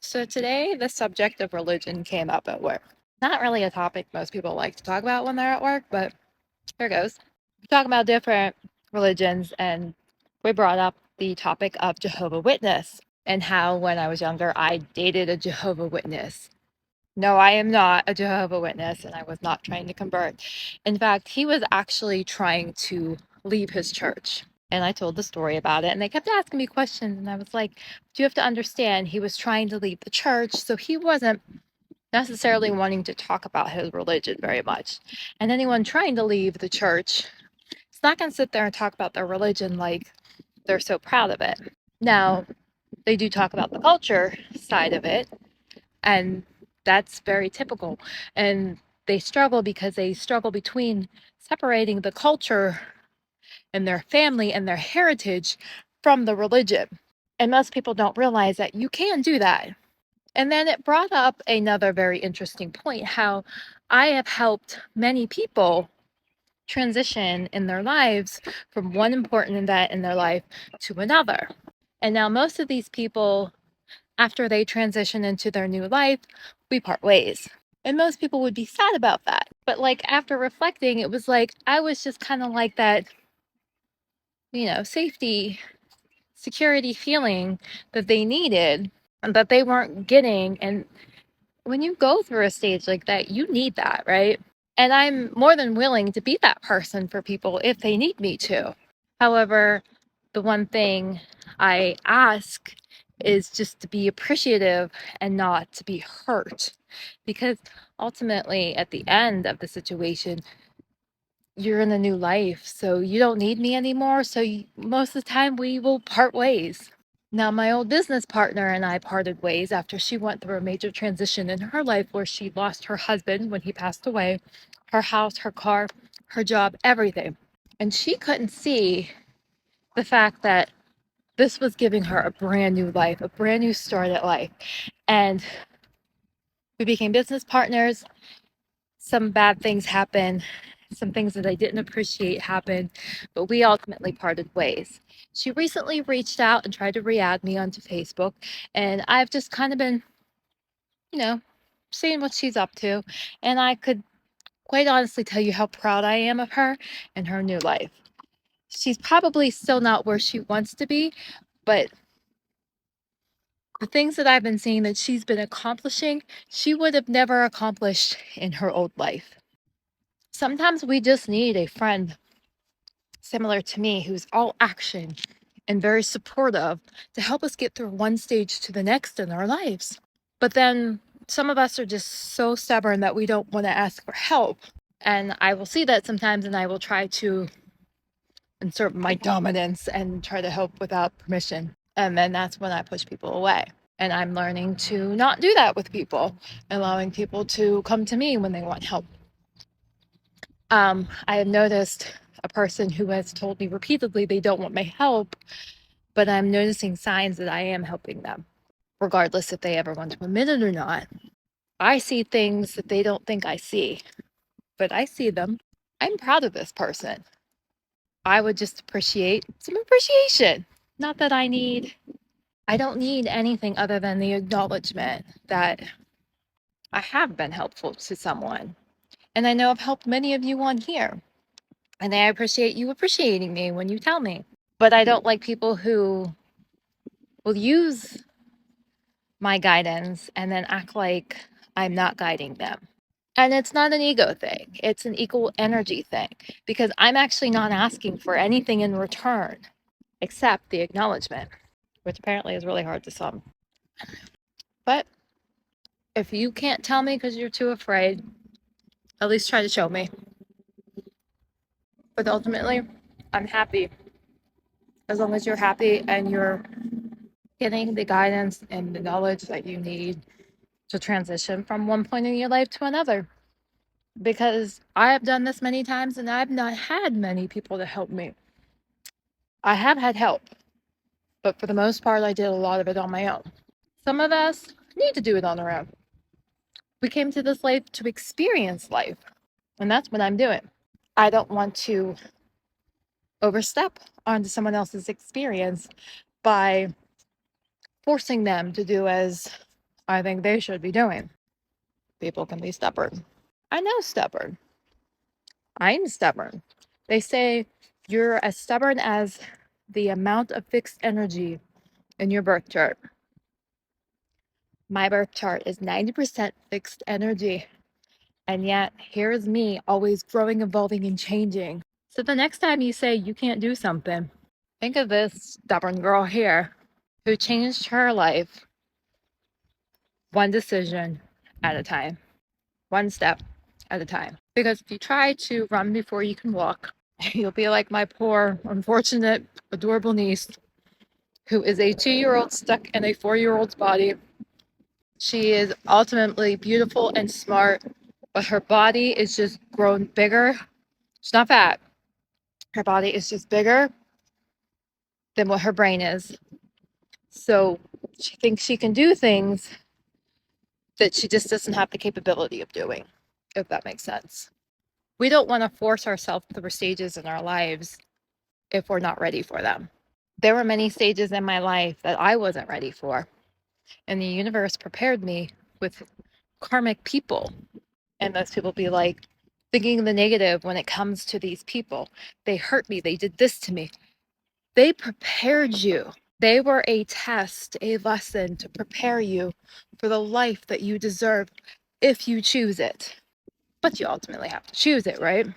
So today, the subject of religion came up at work. Not really a topic most people like to talk about when they're at work, but here goes. We're talking about different religions, and we brought up the topic of Jehovah Witness and how when I was younger, I dated a Jehovah Witness. No, I am not a Jehovah Witness, and I was not trying to convert. In fact, he was actually trying to leave his church. And I told the story about it, and they kept asking me questions. And I was like, do you have to understand? He was trying to leave the church, so he wasn't necessarily wanting to talk about his religion very much. And anyone trying to leave the church is not going to sit there and talk about their religion like they're so proud of it. Now, they do talk about the culture side of it, and that's very typical. And they struggle because they struggle between separating the culture and their family and their heritage from the religion. And most people don't realize that you can do that. And then it brought up another very interesting point how I have helped many people transition in their lives from one important event in their life to another. And now, most of these people, after they transition into their new life, we part ways. And most people would be sad about that. But like after reflecting, it was like I was just kind of like that, safety, security feeling that they needed and that they weren't getting. And when you go through a stage like that, you need that, right? And I'm more than willing to be that person for people if they need me to. However, the one thing I ask is just to be appreciative and not to be hurt. Because ultimately, at the end of the situation, you're in a new life, so you don't need me anymore. So most of the time, we will part ways. Now, my old business partner and I parted ways after she went through a major transition in her life where she lost her husband when he passed away, her house, her car, her job, everything. And she couldn't see the fact that this was giving her a brand new life, a brand new start at life. And we became business partners. Some bad things happened, some things that I didn't appreciate happened, but we ultimately parted ways. She recently reached out and tried to re-add me onto Facebook, and I've just kind of been, you know, seeing what she's up to, and I could quite honestly tell you how proud I am of her and her new life. She's probably still not where she wants to be, but the things that I've been seeing that she's been accomplishing, she would have never accomplished in her old life. Sometimes we just need a friend similar to me who's all action and very supportive to help us get through one stage to the next in our lives. But then some of us are just so stubborn that we don't want to ask for help. And I will see that sometimes and I will try to insert my dominance and try to help without permission. And then that's when I push people away. And I'm learning to not do that with people, allowing people to come to me when they want help. I have noticed a person who has told me repeatedly they don't want my help, but I'm noticing signs that I am helping them, regardless if they ever want to admit it or not. I see things that they don't think I see, but I see them. I'm proud of this person. I would just appreciate some appreciation. Not that I don't need anything other than the acknowledgement that I have been helpful to someone. And I know I've helped many of you on here. And I appreciate you appreciating me when you tell me. But I don't like people who will use my guidance and then act like I'm not guiding them. And it's not an ego thing, it's an equal energy thing because I'm actually not asking for anything in return except the acknowledgement, which apparently is really hard to some. But if you can't tell me because you're too afraid, at least try to show me. But ultimately, I'm happy as long as you're happy and you're getting the guidance and the knowledge that you need to transition from one point in your life to another. Because I have done this many times and I've not had many people to help me. I have had help, but for the most part, I did a lot of it on my own. Some of us need to do it on our own. We came to this life to experience life, and that's what I'm doing. I don't want to overstep onto someone else's experience by forcing them to do as I think they should be doing. People can be stubborn. I know stubborn. I'm stubborn. They say you're as stubborn as the amount of fixed energy in your birth chart. My birth chart is 90% fixed energy. And yet, here's me always growing, evolving, and changing. So the next time you say you can't do something, think of this stubborn girl here who changed her life one decision at a time, one step at a time. Because if you try to run before you can walk, you'll be like my poor, unfortunate, adorable niece who is a 2-year-old stuck in a 4-year-old's body. She is ultimately beautiful and smart, but her body is just grown bigger. She's not fat. Her body is just bigger than what her brain is. So she thinks she can do things that she just doesn't have the capability of doing, if that makes sense. We don't want to force ourselves through stages in our lives if we're not ready for them. There were many stages in my life that I wasn't ready for, and the universe prepared me with karmic people. And those people be like thinking the negative when it comes to these people. They hurt me. They did this to me. They prepared you. They were a test, a lesson to prepare you for the life that you deserve if you choose it. But you ultimately have to choose it, right?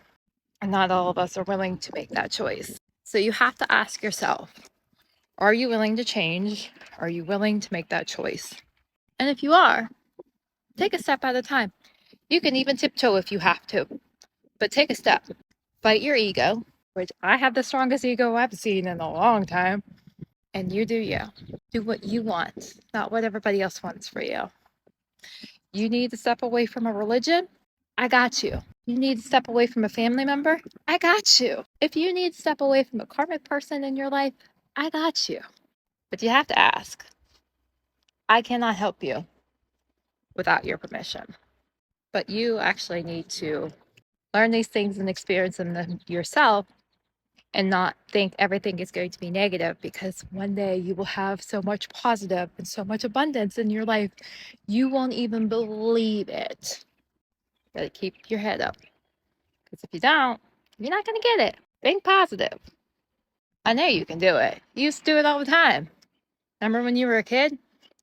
And not all of us are willing to make that choice. So you have to ask yourself, are you willing to change? Are you willing to make that choice? And if you are, take a step at a time. You can even tiptoe if you have to, but take a step. Fight your ego, which I have the strongest ego I've seen in a long time. And you do you. Do what you want, not what everybody else wants for you. You need to step away from a religion? I got you. You need to step away from a family member? I got you. If you need to step away from a karmic person in your life, I got you. But you have to ask. I cannot help you without your permission. But you actually need to learn these things and experience them yourself and not think everything is going to be negative, because one day you will have so much positive and so much abundance in your life, you won't even believe it. You gotta keep your head up, because if you don't, you're not gonna get it. Think positive. I know you can do it. You used to do it all the time. Remember when you were a kid?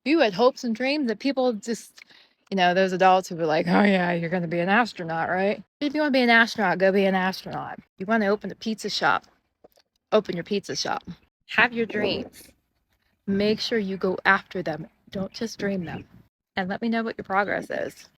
You had hopes and dreams that people just, those adults who were like, oh yeah, you're going to be an astronaut, right? If you want to be an astronaut, go be an astronaut. You want to open a pizza shop, open your pizza shop. Have your dreams. Make sure you go after them. Don't just dream them. And let me know what your progress is.